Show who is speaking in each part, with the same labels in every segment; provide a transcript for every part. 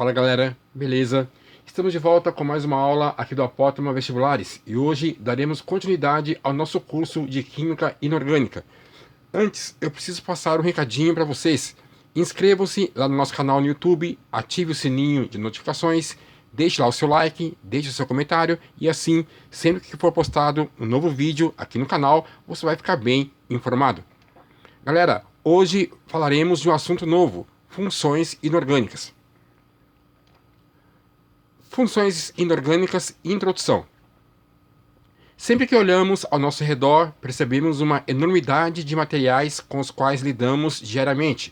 Speaker 1: Fala galera, beleza? Estamos de volta com mais uma aula aqui do Apótoma Vestibulares e hoje daremos continuidade ao nosso curso de Química Inorgânica. Antes, eu preciso passar um recadinho para vocês. Inscrevam-se lá no nosso canal no YouTube, ative o sininho de notificações, deixe lá o seu like, deixe o seu comentário e assim, sempre que for postado um novo vídeo aqui no canal, você vai ficar bem informado. Galera, hoje falaremos de um assunto novo, funções inorgânicas. Funções inorgânicas e introdução. Sempre que olhamos ao nosso redor, percebemos uma enormidade de materiais com os quais lidamos diariamente,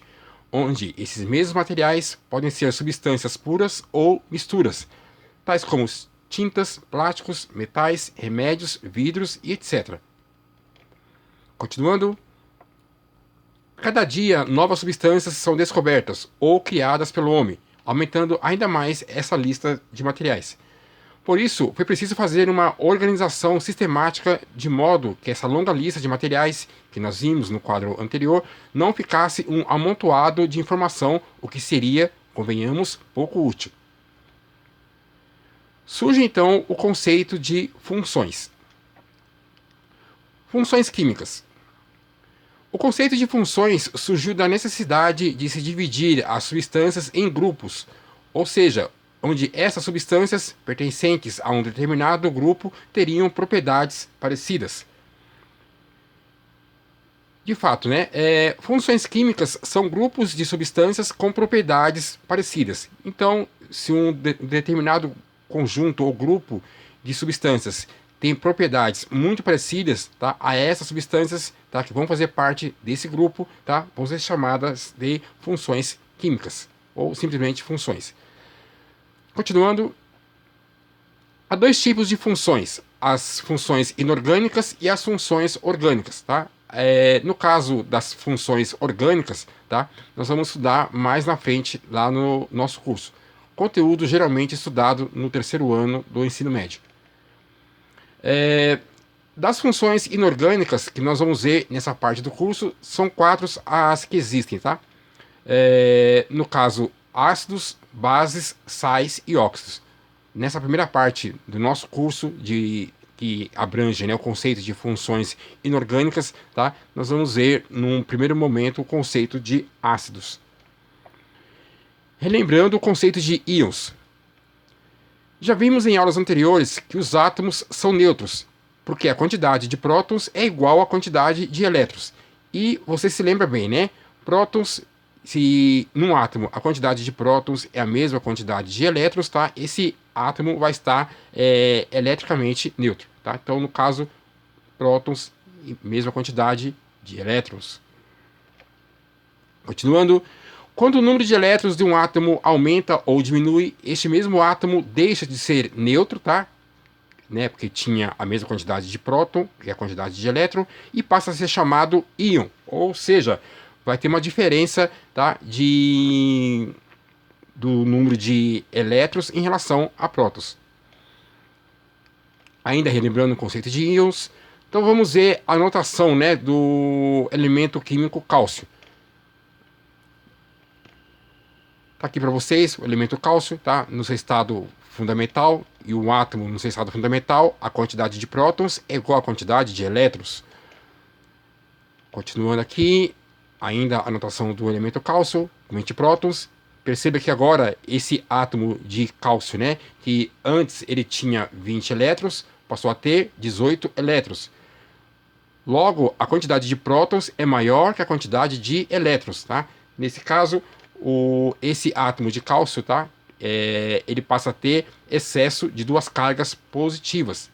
Speaker 1: onde esses mesmos materiais podem ser substâncias puras ou misturas, tais como tintas, plásticos, metais, remédios, vidros e etc. Continuando, cada dia novas substâncias são descobertas ou criadas pelo homem, aumentando ainda mais essa lista de materiais. Por isso, foi preciso fazer uma organização sistemática de modo que essa longa lista de materiais que nós vimos no quadro anterior não ficasse um amontoado de informação, o que seria, convenhamos, pouco útil. Surge então o conceito de funções. Funções químicas. O conceito de funções surgiu da necessidade de se dividir as substâncias em grupos, ou seja, onde essas substâncias pertencentes a um determinado grupo teriam propriedades parecidas. De fato, funções químicas são grupos de substâncias com propriedades parecidas. Então, se um determinado conjunto ou grupo de substâncias tem propriedades muito parecidas, tá, a essas substâncias, tá, que vão fazer parte desse grupo, tá, vão ser chamadas de funções químicas ou simplesmente funções. Continuando, há dois tipos de funções: as funções inorgânicas e as funções orgânicas, tá? No caso das funções orgânicas, tá, nós vamos estudar mais na frente lá no nosso curso. Conteúdo geralmente estudado no terceiro ano do ensino médio. Das funções inorgânicas que nós vamos ver nessa parte do curso, são 4 as que existem, tá? No caso, ácidos, bases, sais e óxidos. Nessa primeira parte do nosso curso, que abrange, né, o conceito de funções inorgânicas, tá? Nós vamos ver, num primeiro momento, o conceito de ácidos. Relembrando o conceito de íons. Já vimos em aulas anteriores que os átomos são neutros, porque a quantidade de prótons é igual à quantidade de elétrons. E você se lembra bem, né? Prótons, se num átomo a quantidade de prótons é a mesma quantidade de elétrons, tá? Esse átomo vai estar eletricamente neutro, tá? Então, no caso, prótons, mesma quantidade de elétrons. Continuando, quando o número de elétrons de um átomo aumenta ou diminui, este mesmo átomo deixa de ser neutro, tá? Porque tinha a mesma quantidade de próton, que é a quantidade de elétron, e passa a ser chamado íon. Ou seja, vai ter uma diferença, tá, do número de elétrons em relação a prótons. Ainda relembrando o conceito de íons, então vamos ver a notação, né, do elemento químico cálcio. Tá aqui para vocês o elemento cálcio, tá? No seu estado fundamental, e o átomo no seu estado fundamental, a quantidade de prótons é igual à quantidade de elétrons. Continuando aqui, ainda a notação do elemento cálcio, 20 prótons. Perceba que agora esse átomo de cálcio, né, que antes ele tinha 20 elétrons, passou a ter 18 elétrons. Logo, a quantidade de prótons é maior que a quantidade de elétrons, tá? Nesse caso, esse átomo de cálcio, tá, ele passa a ter excesso de 2 cargas positivas.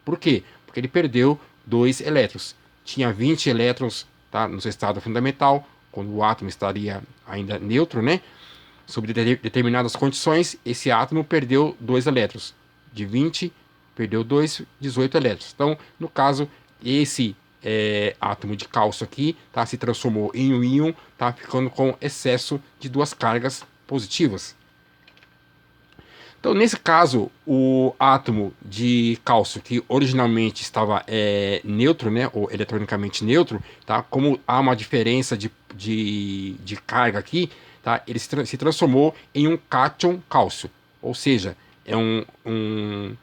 Speaker 1: Por quê? Porque ele perdeu 2 elétrons. Tinha 20 elétrons, tá, no seu estado fundamental, quando o átomo estaria ainda neutro, né? Sob determinadas condições, esse átomo perdeu 2 elétrons. De 20, perdeu 2, 18 elétrons. Então, no caso, esse átomo de cálcio aqui, tá, se transformou em um íon, tá, ficando com excesso de 2 cargas positivas. Então, nesse caso, o átomo de cálcio, que originalmente estava neutro, né, ou eletronicamente neutro, tá, como há uma diferença de carga aqui, tá? Ele se transformou em um cátion cálcio, ou seja, é um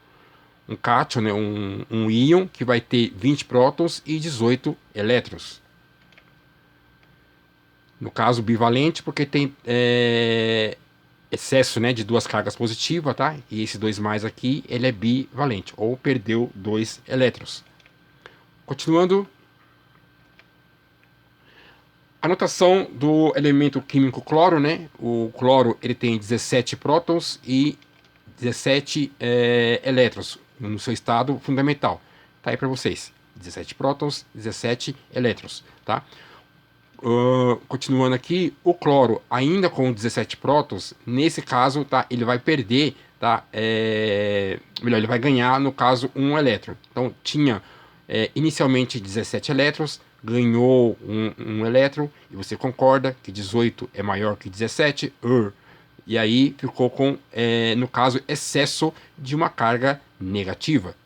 Speaker 1: cátion, né? Um íon que vai ter 20 prótons e 18 elétrons. No caso, bivalente, porque tem excesso, né, de duas cargas positivas, tá? E esse 2 mais aqui, ele é bivalente, ou perdeu 2 elétrons. Continuando, a notação do elemento químico cloro, né? O cloro, ele tem 17 prótons e 17 elétrons no seu estado fundamental. Tá aí para vocês. 17 prótons, 17 elétrons, tá? Continuando aqui, o cloro, ainda com 17 prótons, nesse caso, tá, ele vai perder, tá, melhor, ele vai ganhar, no caso, um elétron. Então, tinha inicialmente 17 elétrons, ganhou um elétron, e você concorda que 18 é maior que 17, e aí ficou com, no caso, excesso de uma carga negativa.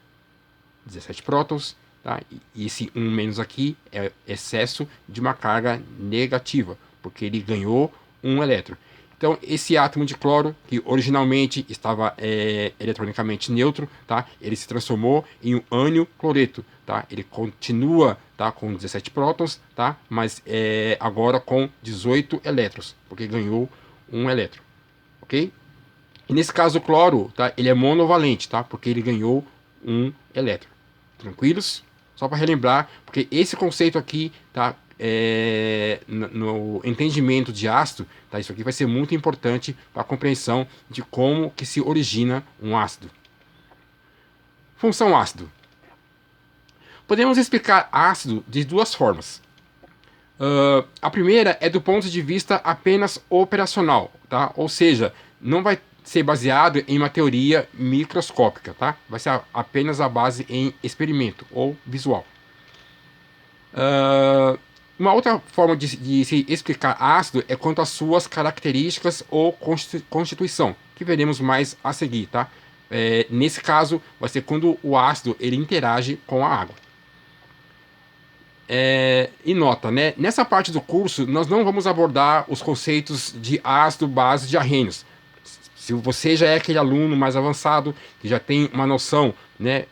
Speaker 1: 17 prótons, tá? E esse 1 menos aqui é excesso de uma carga negativa, porque ele ganhou um elétron. Então, esse átomo de cloro, que originalmente estava eletronicamente neutro, tá? Ele se transformou em um ânion cloreto, tá? Ele continua, tá, com 17 prótons, tá? Mas agora com 18 elétrons, porque ganhou um elétron, ok? E nesse caso o cloro, tá? Ele é monovalente, tá? Porque ele ganhou um elétron. Tranquilos? Só para relembrar, porque esse conceito aqui, tá, no entendimento de ácido, tá, isso aqui vai ser muito importante para a compreensão de como que se origina um ácido. Função ácido. Podemos explicar ácido de duas formas. A primeira é do ponto de vista apenas operacional, tá? Ou seja, não vai ser baseado em uma teoria microscópica, tá? Vai ser apenas a base em experimento ou visual. Uma outra forma de se explicar ácido é quanto às suas características ou constituição, que veremos mais a seguir, tá? Nesse caso, vai ser quando o ácido ele interage com a água. E nota, né? Nessa parte do curso, nós não vamos abordar os conceitos de ácido, base, de arrênios. Se você já é aquele aluno mais avançado, que já tem uma noção, né,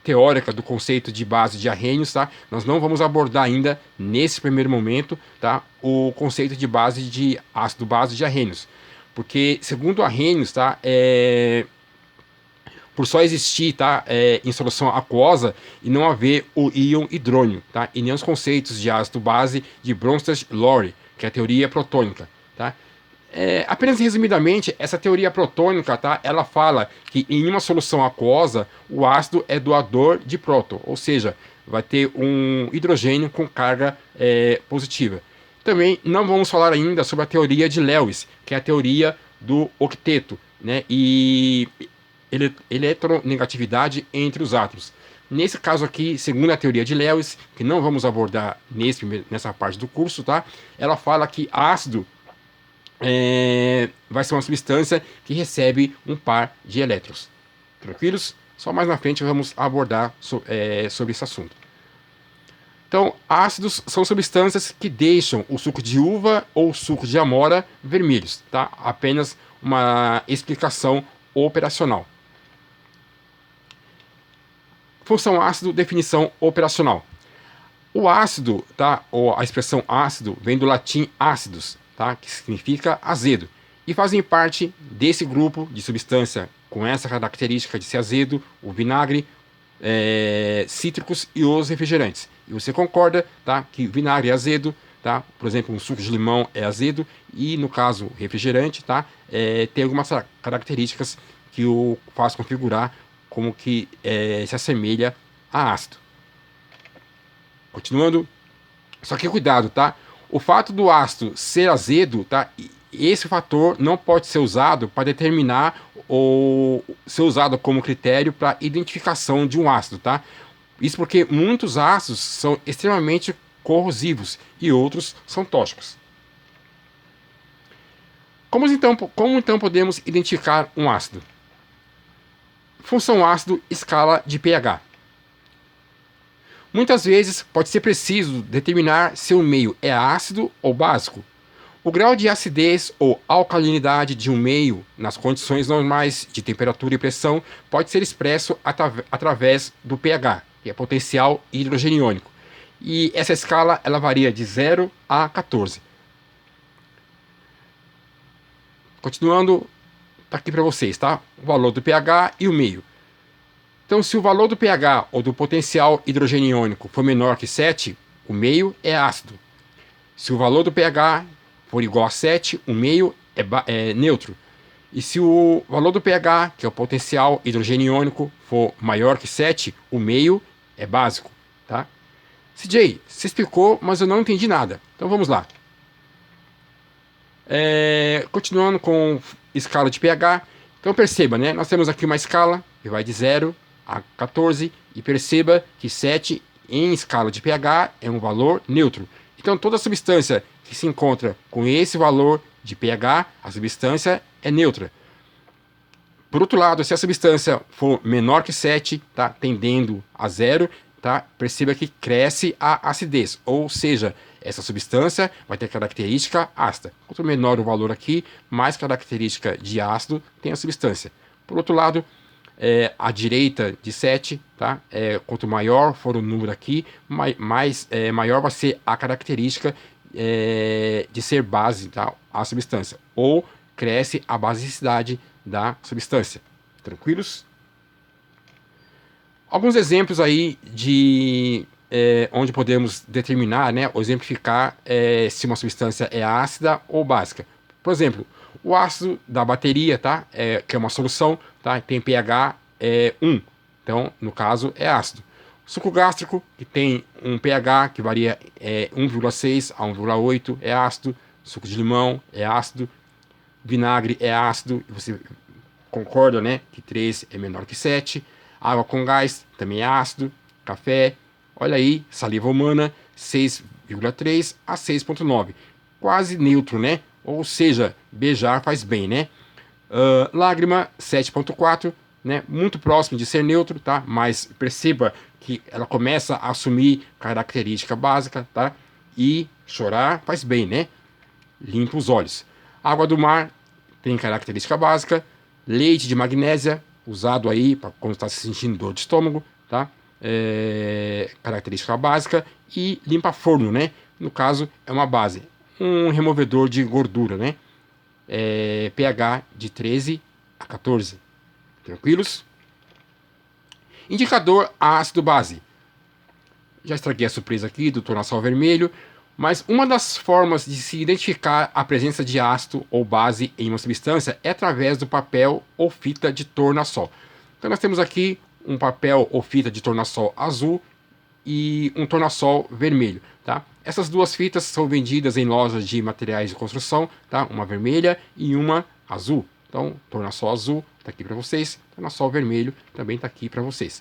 Speaker 1: teórica do conceito de base de arrênios, tá? Nós não vamos abordar ainda, nesse primeiro momento, tá, o conceito de base de ácido, base de arrênios. Porque, segundo Arrhenius, tá, por só existir, tá, em solução aquosa e não haver o íon hidrônio, tá, e nem os conceitos de ácido base de Bronsted-Lowry, que é a teoria protônica, tá. Apenas resumidamente, essa teoria protônica, tá, ela fala que em uma solução aquosa o ácido é doador de próton, ou seja, vai ter um hidrogênio com carga positiva. Também não vamos falar ainda sobre a teoria de Lewis, que é a teoria do octeto, né, e eletronegatividade entre os átomos. Nesse caso aqui, segundo a teoria de Lewis, que não vamos abordar nessa parte do curso, tá, ela fala que ácido vai ser uma substância que recebe um par de elétrons. Tranquilos? Só mais na frente vamos abordar sobre esse assunto. Então, ácidos são substâncias que deixam o suco de uva ou o suco de amora vermelhos, tá? Apenas uma explicação operacional. Função ácido, definição operacional. O ácido, tá? Ou a expressão ácido vem do latim ácidos, tá? Que significa azedo, e fazem parte desse grupo de substância com essa característica de ser azedo, o vinagre, cítricos e os refrigerantes. E você concorda, tá, que vinagre é azedo, tá? Por exemplo, um suco de limão é azedo e, no caso, refrigerante, tá, tem algumas características que o faz configurar como que se assemelha a ácido. Continuando, só que cuidado, tá? O fato do ácido ser azedo, tá? Esse fator não pode ser usado para determinar ou ser usado como critério para identificação de um ácido, tá? Isso porque muitos ácidos são extremamente corrosivos e outros são tóxicos. Como então podemos identificar um ácido? Função ácido, escala de pH. Muitas vezes pode ser preciso determinar se o meio é ácido ou básico. O grau de acidez ou alcalinidade de um meio nas condições normais de temperatura e pressão pode ser expresso através do pH, que é potencial hidrogeniônico. E essa escala ela varia de 0 a 14. Continuando, está aqui para vocês, tá? O valor do pH e o meio. Então, se o valor do pH ou do potencial hidrogeniônico for menor que 7, o meio é ácido. Se o valor do pH for igual a 7, o meio é neutro. E se o valor do pH, que é o potencial hidrogeniônico, for maior que 7, o meio é básico, tá? CJ, você explicou, mas eu não entendi nada. Então vamos lá. Continuando com escala de pH. Então perceba, né? Nós temos aqui uma escala que vai de 0 a 14 e perceba que 7 em escala de pH é um valor neutro. Então toda substância que se encontra com esse valor de pH, a substância é neutra. Por outro lado, se a substância for menor que 7, tá, tendendo a 0, tá, perceba que cresce a acidez, ou seja, essa substância vai ter característica ácida. Quanto menor o valor aqui, mais característica de ácido tem a substância. Por outro lado, à direita de 7, tá? Quanto maior for o número aqui, maior vai ser a característica de ser base, tá? A substância. Ou cresce a basicidade da substância. Tranquilos? Alguns exemplos aí de onde podemos determinar, né, ou exemplificar se uma substância é ácida ou básica. Por exemplo, o ácido da bateria, tá, que é uma solução, tá, tem pH 1, então no caso é ácido. O suco gástrico, que tem um pH que varia 1,6 a 1,8, é ácido. Suco de limão é ácido. Vinagre é ácido, e você concorda, né, que 3 é menor que 7. Água com gás também é ácido. Café, olha aí, saliva humana, 6,3 a 6,9. Quase neutro, né? Ou seja, beijar faz bem, né? Lágrima, 7,4, né? Muito próximo de ser neutro, tá? Mas perceba que ela começa a assumir característica básica, tá? E chorar faz bem, né? Limpa os olhos. Água do mar tem característica básica. Leite de magnésia, usado aí para quando está se sentindo dor de estômago, tá? Característica básica. E limpa forno, né? No caso, é uma base. Um removedor de gordura, né? pH de 13 a 14. Tranquilos? Indicador ácido-base. Já estraguei a surpresa aqui do tornassol vermelho, mas uma das formas de se identificar a presença de ácido ou base em uma substância é através do papel ou fita de tornassol. Então nós temos aqui um papel ou fita de tornassol azul e um tornassol vermelho, tá? Essas duas fitas são vendidas em lojas de materiais de construção, tá? Uma vermelha e uma azul. Então, tornassol azul está aqui para vocês, tornassol vermelho também está aqui para vocês.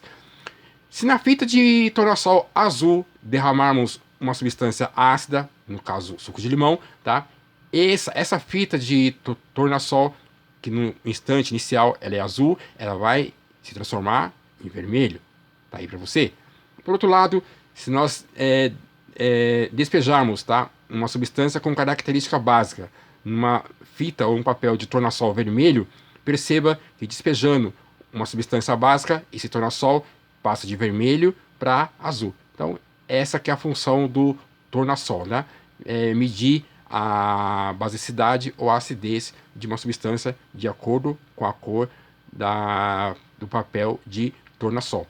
Speaker 1: Se na fita de tornassol azul derramarmos uma substância ácida, no caso suco de limão, tá? Essa fita de tornassol, que no instante inicial ela é azul, ela vai se transformar em vermelho. Tá aí para você. Por outro lado, se nós despejarmos, tá, uma substância com característica básica numa fita ou um papel de tornassol vermelho, perceba que despejando uma substância básica, esse tornassol passa de vermelho para azul. Então, essa que é a função do tornassol, né? Medir a basicidade ou a acidez de uma substância de acordo com a cor do papel de tornassol.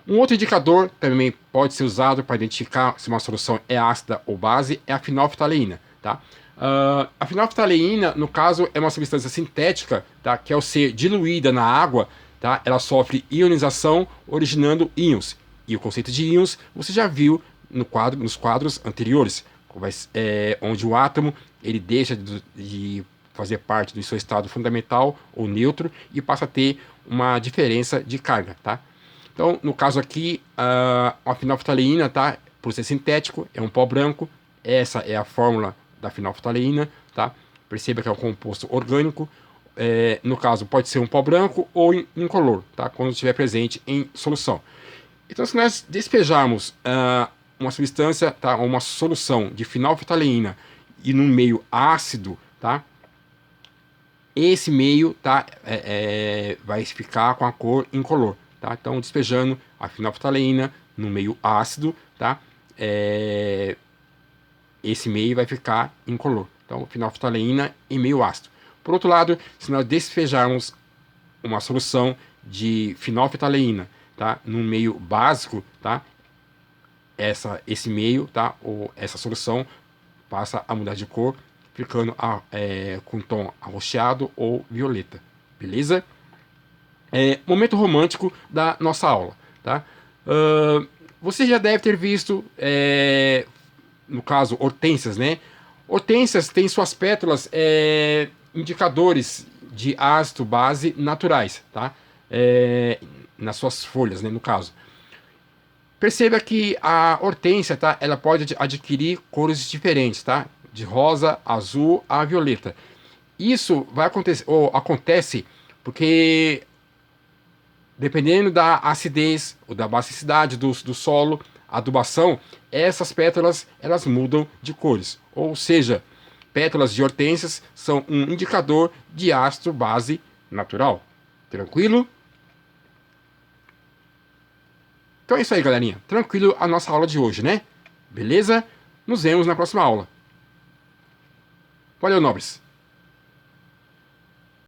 Speaker 1: Um outro indicador também pode ser usado para identificar se uma solução é ácida ou base é a fenolftaleína, tá? A fenolftaleína, no caso, é uma substância sintética, tá? Que ao ser diluída na água, tá? Ela sofre ionização, originando íons. E o conceito de íons você já viu nos quadros anteriores, onde o átomo ele deixa de fazer parte do seu estado fundamental ou neutro e passa a ter uma diferença de carga, tá? Então, no caso aqui, a fenolftaleína, tá? Por ser sintético, é um pó branco. Essa é a fórmula da fenolftaleína, tá? Perceba que é um composto orgânico. No caso, pode ser um pó branco ou incolor, tá? Quando estiver presente em solução. Então, se nós despejarmos uma substância, tá? Uma solução de fenolftaleína e num meio ácido, tá? Esse meio, tá, vai ficar com a cor incolor, tá? Então, despejando a fenolftaleína no meio ácido, tá? Esse meio vai ficar incolor. Então, fenolftaleína em meio ácido. Por outro lado, se nós despejarmos uma solução de fenolftaleína, tá, no meio básico, tá, esse meio, tá, ou essa solução passa a mudar de cor, ficando com tom arroxeado ou violeta, beleza? Momento romântico da nossa aula, tá? Você já deve ter visto, no caso, hortênsias, né? Hortênsias têm suas pétalas indicadores de ácido base naturais, tá? Nas suas folhas, né, no caso. Perceba que a hortênsia, tá? Ela pode adquirir cores diferentes, tá? De rosa, azul a violeta. Isso vai acontecer, ou acontece porque dependendo da acidez ou da basicidade do solo, adubação, essas pétalas elas mudam de cores. Ou seja, pétalas de hortênsias são um indicador de ácido base natural. Tranquilo? Então é isso aí, galerinha. Tranquilo a nossa aula de hoje, né? Beleza? Nos vemos na próxima aula. Valeu, nobres!